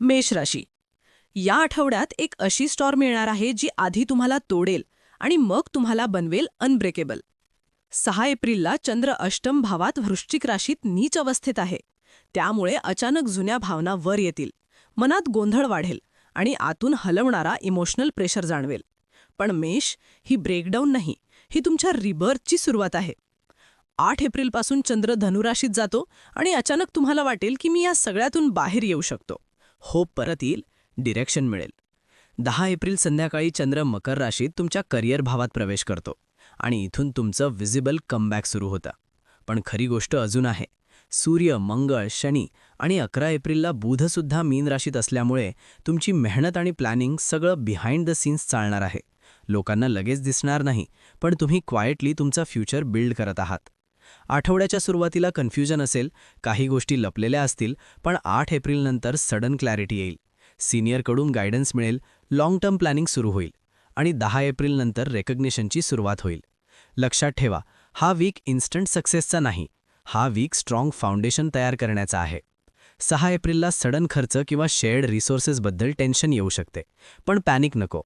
मेष राशी. या आठवड्यात एक अशी स्टॉर्म येणार आहे जी आधी तुम्हाला तोडेल आणि मग तुम्हाला बनवेल अनब्रेकेबल. 6 एप्रिलला चंद्र अष्टम भावात वृश्चिक राशीत नीच अवस्थेत आहे. त्यामुळे अचानक जुन्या भावना वर येतील, मनात गोंधळ वाढेल आणि आतून हलवणारा इमोशनल प्रेशर जाणवेल. पण मेष ही ब्रेकडाऊन नाही, ही तुमच्या रिबर्थची सुरुवात आहे. 8 एप्रिलपासून चंद्र धनुराशीत जातो आणि अचानक तुम्हाला वाटेल की मी या सगळ्यातून बाहेर येऊ शकतो. होप परत येईल, डिरेक्शन मिळेल. 10 एप्रिल संध्याकाळी चंद्र मकर राशीत तुमच्या करिअर भावात प्रवेश करतो आणि इथून तुमचं व्हिजिबल कमबॅक सुरू होतं. पण खरी गोष्ट अजून आहे. सूर्य, मंगळ, शनी आणि 11 एप्रिलला बुधसुद्धा मीन राशीत असल्यामुळे तुमची मेहनत आणि प्लॅनिंग सगळं बिहाइंड द सीन्स चालणार आहे. लोकांना लगेच दिसणार नाही, पण तुम्ही क्वायटली तुमचा फ्युचर बिल्ड करत आहात. आठवड्याच्या सुरुवातीला कन्फ्युजन असेल, काही गोष्टी लपलेल्या असतील, पण 8 एप्रिलनंतर सडन क्लॅरिटी येईल. सिनियरकडून गायडन्स मिळेल, लाँग टर्म प्लॅनिंग सुरू होईल आणि 10 एप्रिलनंतर रेकग्निशनची सुरुवात होईल. लक्षात ठेवा, हा वीक इन्स्टंट सक्सेसचा नाही, हा वीक स्ट्रॉंग फाउंडेशन तयार करण्याचा आहे. 6 एप्रिलला सडन खर्च किंवा शेअर्ड रिसोर्सेसबद्दल टेन्शन येऊ शकते, पण पॅनिक नको.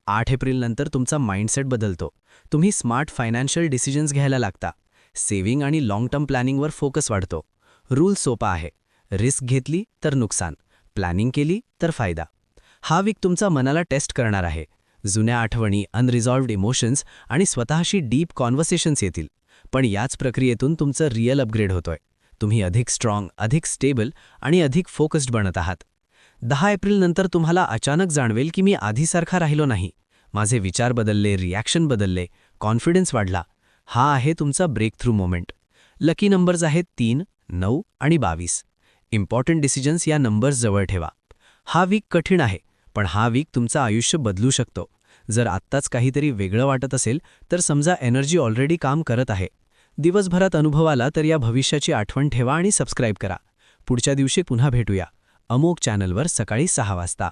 8 एप्रिलनंतर तुमचा माइंडसेट बदलतो. तुम्ही स्मार्ट फायनान्शियल डिसिजन्स घ्यायला लागता. सेव्हिंग आणि लाँग टर्म प्लॅनिंगवर फोकस वाढतो. रूल सोपा आहे. रिस्क घेतली तर नुकसान, प्लॅनिंग केली तर फायदा. हा वीक तुमचा मनाला टेस्ट करणार आहे. जुन्या आठवणी, अनरिझॉल्व्ड इमोशन्स आणि स्वतःशी डीप कॉन्व्हर्सेशन्स येतील. पण याच प्रक्रियेतून तुमचं रिअल अपग्रेड होतोय. तुम्ही अधिक स्ट्रॉंग, अधिक स्टेबल आणि अधिक फोकस्ड बनत आहात. 10 एप्रिलनंतर तुम्हाला अचानक जाणवेल की मी आधीसारखा राहिलो नाही. माझे विचार बदलले, रिॲक्शन बदलले, कॉन्फिडन्स वाढला. हा आहे तुमचा breakthrough moment. Lucky numbers आहेत 3, 9 आणि 22. इम्पॉर्टंट डिसिजन्स या नंबर्स जवळ ठेवा. हा वीक कठीण आहे, पण हा वीक तुमचं आयुष्य बदलू शकतो. जर आत्ताच काहीतरी वेगळं वाटत असेल तर समजा एनर्जी ऑलरेडी काम करत आहे. दिवसभरात अनुभव आला तर या भविष्याची आठवण ठेवा आणि सबस्क्राईब करा. पुढच्या दिवशी पुन्हा भेटूया अमोक चॅनलवर सकाळी 6 वाजता.